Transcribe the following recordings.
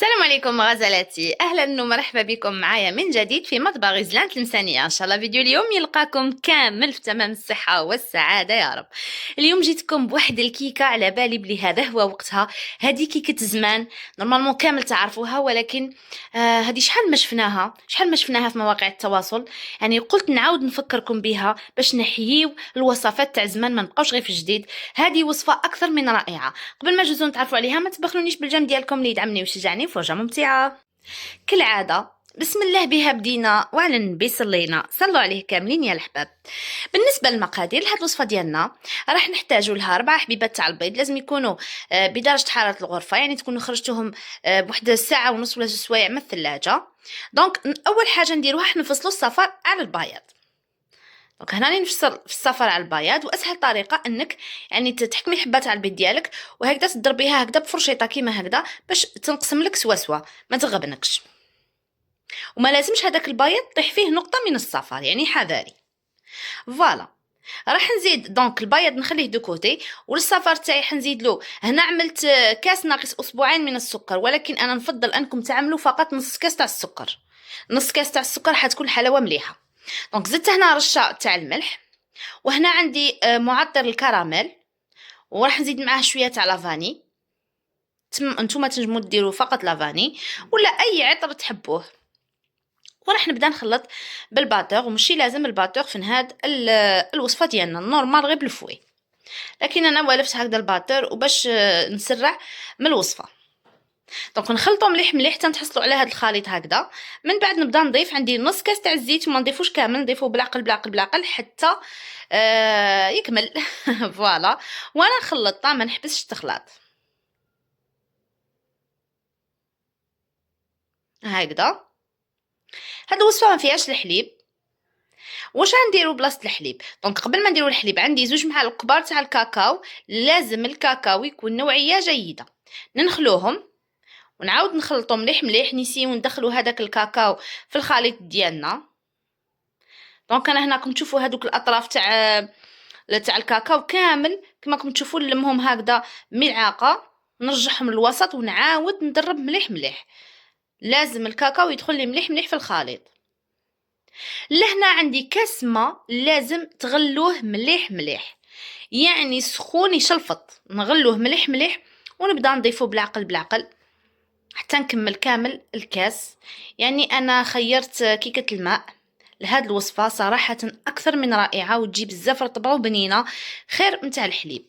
السلام عليكم غزالاتي، اهلا ومرحبا بكم معايا من جديد في مطبخ غزلان التلمسانيه. ان شاء الله فيديو اليوم يلقاكم كامل في تمام الصحه والسعاده يا رب. اليوم جيتكم بواحد الكيكه على بالي بلي هذا هو وقتها. هذه كيكه زمان نورمالمون كامل تعرفوها، ولكن هذه شحال ما شفناها في مواقع التواصل. يعني قلت نعاود نفكركم بها باش نحييو الوصفات تاع زمان، ما نبقاوش غير في الجديد. هذه وصفه اكثر من رائعه. قبل ما نجوزو نتعرفوا عليها ما تبخلونيش بالجيم ديالكم اللي يدعمني ويشجعني فرجة ممتعة. كالعادة بسم الله بها بدينا وعلى النبي صلينا، صلوا عليه كاملين يا الحباب. بالنسبه للمقادير لهاد الوصفه ديالنا راح نحتاجوا لها 4 حبيبات تاع البيض، لازم يكونوا بدرجه حراره الغرفه، يعني تكونوا خرجتوهم بواحد ساعه ونص ولا 2 سوايع من الثلاجه. دونك اول حاجه نديروها نفصلوا الصفار على البياض. دونك هنا نفصل في الصفر على البياض، واسهل طريقه انك يعني تحكمي الحبات على البيض ديالك وهكذا تضربيها هكذا بفرشيطه كيما هكذا باش تنقسم لك سوا ما تغبنكش. وما لازمش هذاك البيض طيح فيه نقطه من الصفر، يعني حذاري. فوالا راح نزيد دونك البيض نخليه دو كوتي، والصفر تاعي حنزيد له. هنا عملت كاس ناقص اسبوعين من السكر، ولكن انا نفضل انكم تعملوا فقط نص كاس تاع السكر. نص كاس تاع السكر حتكون حلاوه مليحه. دونك زدت هنا رشه تاع الملح، وهنا عندي معطر الكراميل، وراح نزيد معاه شويه تاع لافاني. نتوما تنجموا ديروا فقط لافاني ولا اي عطر تحبوه. وراح نبدا نخلط بالباتور، ومشي لازم الباتور في هاد الوصفه ديالنا نورمال غير بالفوي، لكن انا والفت هكذا الباتور وباش نسرع من الوصفه. دونك نخلطوا مليح مليح حتى نحصلوا على هذا الخليط هكذا. من بعد نبدا نضيف، عندي نص كاس تاع الزيت وما نضيفوش كامل، نضيفوه بالعقل بالعقل بالعقل حتى يكمل. فوالا وانا نخلطها ما نحبسش التخلاط هكذا. هاد الوصفه ما فيهاش الحليب. واش غنديروا بلاصه الحليب؟ دونك قبل ما نديروا الحليب عندي 2 معالق كبار تاع الكاكاو. لازم الكاكاو يكون نوعيه جيده. نخلوهم ونعاود نخلطو مليح مليح، نسيو ندخلو هذاك الكاكاو في الخليط ديالنا. دونك انا هنا كنت تشوفوا هذوك الاطراف تاع الكاكاو كامل كما كنتم تشوفوا نلمهم هكذا ملعقه، نرجعهم للوسط ونعاود ندرب مليح مليح. لازم الكاكاو يدخل لي مليح مليح في الخليط. لهنا عندي كاس ماء لازم تغلوه مليح مليح، يعني سخون يشلفط، نغلوه مليح مليح ونبدا نضيفه بالعقل بالعقل حتى نكمل كامل الكاس. يعني انا خيرت كيكه الماء لهاد الوصفه صراحه اكثر من رائعه، وتجي بزاف رطبه وبنينه خير متاع الحليب،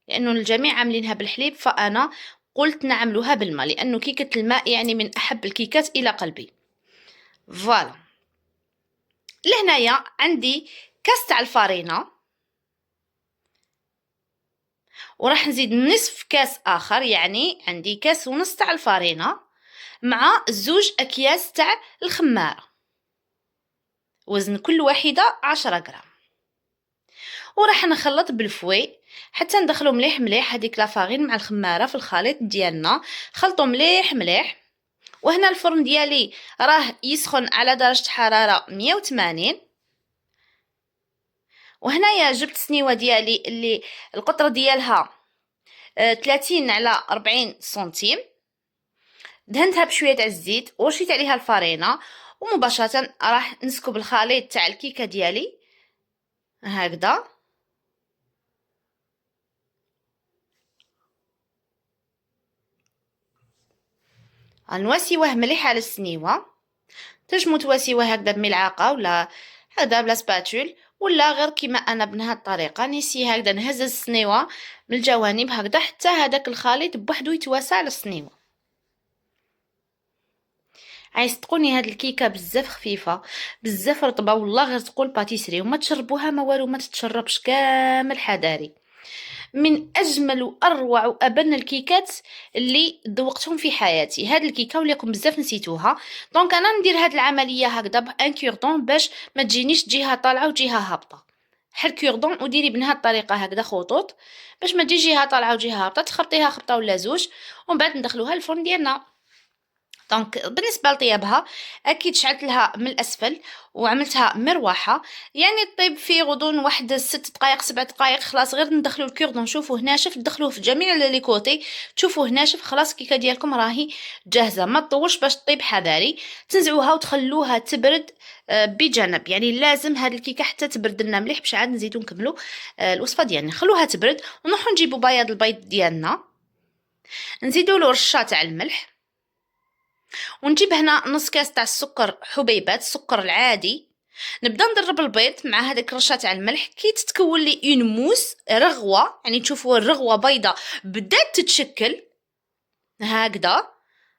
لانه الجميع عاملينها بالحليب فانا قلت نعملوها بالماء، لانه كيكه الماء يعني من احب الكيكات الى قلبي. فوالا لهنايا عندي كاس تاع الفارينه، وراح نزيد نصف كاس اخر، يعني عندي كاس ونص تاع الفارينه مع 2 اكياس تاع الخماره، وزن كل واحده 10 غرام. وراح نخلط بالفوي حتى ندخلو مليح مليح هذيك لافارين مع الخماره في الخليط ديالنا. خلطو مليح مليح. وهنا الفرن ديالي راه يسخن على درجه حراره 180. وهنايا جبت سنيوه ديالي اللي القطر ديالها 30 على 40 سنتيم، دهنتها بشويه تاع الزيت ورشيت عليها الفارينه، ومباشره راح نسكب الخليط تاع الكيكه ديالي هكذا. نواسيوه مليح على السنيوه. تنجمو تواسيوه هكذا بملعقه ولا هكذا بلا سباتول، ولا غير كيما انا بهذه الطريقه نسي هكذا نهز السنيوه من الجوانب هكذا حتى هذاك الخليط بوحدو يتواسى على السنيوه. صدقوني هاد الكيكه بزاف خفيفه بزاف رطبه، والله غير تقول باتيسري، وما تشربوها ما والو ما تتشربش كامل حذاري. من اجمل واروع وابن الكيكات اللي ذوقتهم في حياتي هاد الكيكه، وليكم بزاف نسيتوها. دونك انا ندير هاد العمليه هكذا بان كوردون باش ما تجينيش جهه طالعه وجهه هابطه. حل كوردون وديري بهذه الطريقه هكذا خطوط باش ما تجي جهه طالعه وجهه هابطه، تخرطيها خرطه ولا 2 ومن بعد ندخلوها الفرن ديالنا. دونك بالنسبه لطيابها، اكيد شعلت لها من الاسفل وعملتها مروحه، يعني طيب في غضون واحد 6 دقائق 7 دقائق. خلاص غير ندخلو الكوردون نشوفوه ناشف، تدخلوه في جميع لي كوتي تشوفوه ناشف. خلاص الكيكه ديالكم راهي جاهزه. ما تطولش باش طيب، حذاري تنزعوها وتخلوها تبرد بجنب. يعني لازم هاد الكيكه حتى تبرد لنا مليح باش عاد نزيدو نكملو الوصفه ديالنا. خلوها تبرد ونروحو نجيبو بياض البيض ديالنا، نزيدو له رشه تاع الملح، ونجيب هنا نص كاس تاع السكر حبيبات، السكر العادي. نبدا نضرب البيض مع هذاك الرشه تاع الملح كي تتكون لي اون موس رغوه، يعني تشوفوا الرغوه بيضه بدات تتشكل هكذا.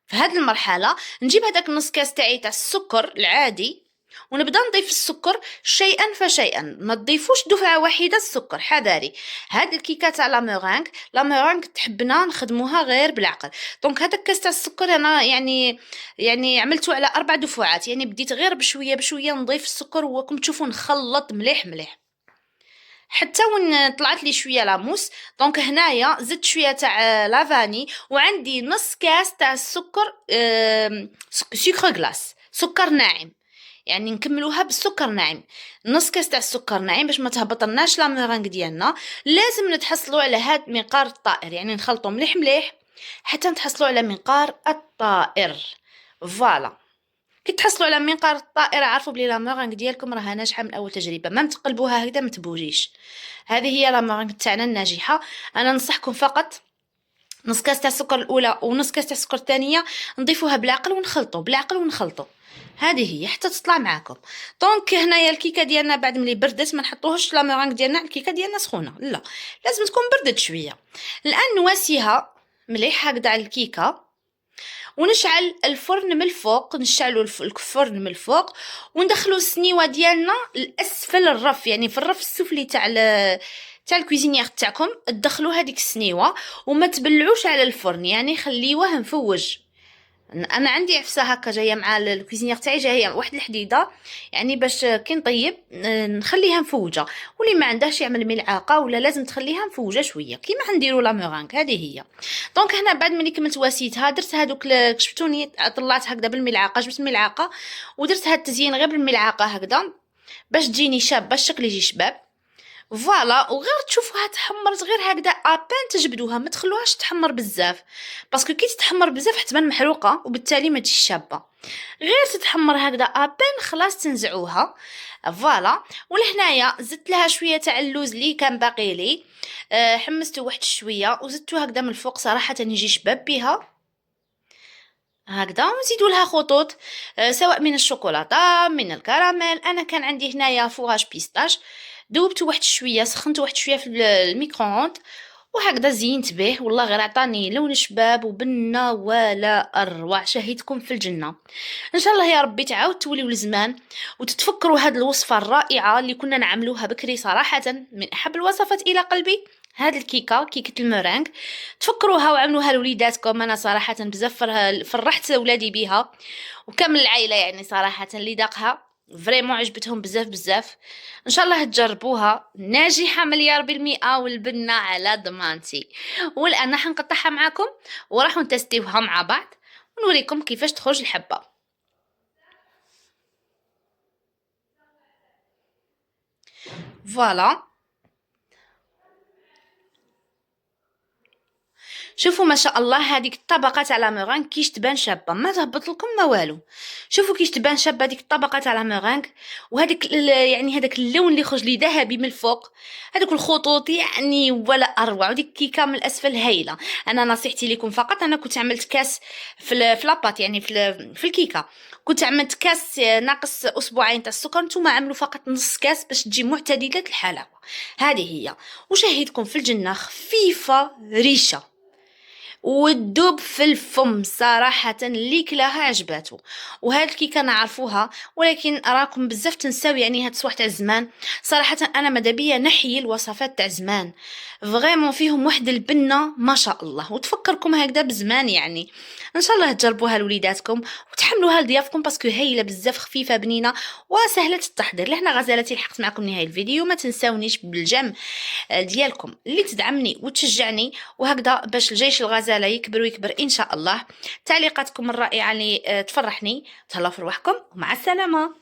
في هذه المرحله نجيب هذاك نص كاس تاعي تاع السكر العادي، ونبدا نضيف السكر شيئا فشيئا. ما تضيفوش دفعه واحده السكر، حذاري. هاد الكيكه تاع لا مورانغ تحبنا نخدموها غير بالعقل. دونك هذاك كاس تاع السكر انا يعني عملته على 4 دفعات، يعني بديت غير بشويه بشويه نضيف السكر، وكم تشوفوا نخلط مليح مليح حتى وين طلعت لي شويه لاموس. دونك هنايا زدت شويه تاع لافاني، وعندي نص كاس تاع السكر سكر غلاس، سكر ناعم. يعني نكملوها بالسكر ناعم، نص كاس تاع السكر ناعم باش ما تهبطلناش لا مورانغ ديالنا. لازم نتحصلوا على هاد مقدار الطائر، يعني نخلطوا مليح مليح حتى نتحصلوا على مقدار الطائر. فوالا كي تحصلوا على منقار الطائره عرفوا بلي لا مورانغ ديالكم راها ناجحه من اول تجربه. ما تقلبوها هكذا ما تبوجيش. هذه هي لا مورانغ تاعنا الناجحه. انا ننصحكم فقط نص كاس تاع السكر الاولى ونص كاس تاع السكر الثانيه نضيفوها بالعقل ونخلطوا بالعقل ونخلطوا. هذه هي حتى تطلع معاكم. دونك هنايا الكيكه ديالنا بعد ملي بردت ما نحطوهاش لا مورانغ ديالنا الكيكه ديالنا سخونه، لا لازم تكون بردت شويه. الان نواسيها مليح هكذا على الكيكه، ونشعل الفرن من الفوق، نشعلوا الفرن من الفوق، وندخلوا السنيوه ديالنا الاسفل الرف، يعني في الرف السفلي تاع الكويزينيير تاعكم تدخلوا هذيك السنيوه، وما تبلعوش على الفرن، يعني خليوه مفوج. انا عندي عفسه هكا جايه مع الكويزينيير تاعي، جايه واحد الحديده، يعني باش كي نطيب نخليها مفوجه. واللي ما عندهاش يعمل ملعقه، ولا لازم تخليها مفوجه شويه كيما نديروا لا مورانغ. هذه هي. دونك هنا بعد ملي كملت واسيتها درت هذوك شفتوني طلعت هكذا بالملعقه، جبت الملعقه ودرت هذا التزيين غير بالملعقه هكذا باش تجيني شابه، الشكل يجي شباب. فوالا وغير تشوفوها تحمرت غير هكذا ابان تجبدوها، ما تخلوهاش تحمر بزاف، باسكو كي تتحمر بزاف حتبان محروقه وبالتالي ما تجيش شابه. غير تتحمر هكذا ابان خلاص تنزعوها. فوالا. ولهنايا زدت لها شويه تاع اللوز اللي كان باقي لي، حمسته واحد شويه وزدته هكذا من الفوق صراحه يجي شباب بها هكذا. ونزيدوا لها خطوط سواء من الشوكولاته من الكراميل. انا كان عندي هنايا فوغاج بيستاش، ذوبته واحد شويه، سخنته واحد شويه في الميكرووند وهكذا زينت به. والله غير عطاني لون شباب وبنه ولا اروع. شهيتكم في الجنه. ان شاء الله يا ربي تعاود توليو لزمان وتتفكروا هذه الوصفه الرائعه اللي كنا نعملوها بكري. صراحه من احب الوصفات الى قلبي هاد الكيكه، كيكه المورانغ. تفكروها وعملوها لوليداتكم. انا صراحه بزاف فرحت ولادي بيها وكامل العائله، يعني صراحه اللي داقها فريمون عجبتهم بزاف بزاف. ان شاء الله تجربوها، ناجحه مليار بالمئة والبنه على ضمانتي. والان راح نقطعها معكم وراح نتستيوها مع بعض ونوريكم كيفاش تخرج الحبه. فوالا شوفوا ما شاء الله هذيك الطبقه تاع لا مورانغ كيش تبان شابه، ما تهبط لكم ما والو. شوفوا كيش تبان شابه هذيك الطبقه تاع لا مورانغ، وهذاك يعني هذاك اللون اللي خرج لي ذهبي من الفوق، هذوك الخطوط يعني ولا اروع. وديك الكيكه من الاسفل هايله. انا نصيحتي لكم فقط، انا كنت عملت كاس في لاباط، يعني في الكيكه كنت عملت كاس ناقص اسبوعين تاع السكر، نتوما عملوا فقط نص كاس باش تجي معتدله الحلاوه. هذه هي. وشهيتكم في الجنه، خفيفه ريشه وتدوب في الفم صراحة اللي كلاها عجباتو. وهاد الكيكه نعرفوها، ولكن راكم بزاف تنساو يعني هاد الصوالح تاع زمان. صراحة انا مدابيا نحيي الوصفات تاع زمان، فريمون فيهم واحد البنه ما شاء الله، وتفكركم هكذا بزمان. يعني ان شاء الله تجربوها لوليداتكم وتحملوها لضيافكم، باسكو هايله بزاف، خفيفه بنينه وسهله التحضير. لهنا غزالتي لحقت معكم نهايه الفيديو. ما تنساونيش بالجم ديالكم اللي تدعمني وتشجعني وهكذا باش الجيش الغزال مازال يكبر ويكبر ان شاء الله. تعليقاتكم الرائعه اللي تفرحني. تهلاو في رواحكم ومع السلامه.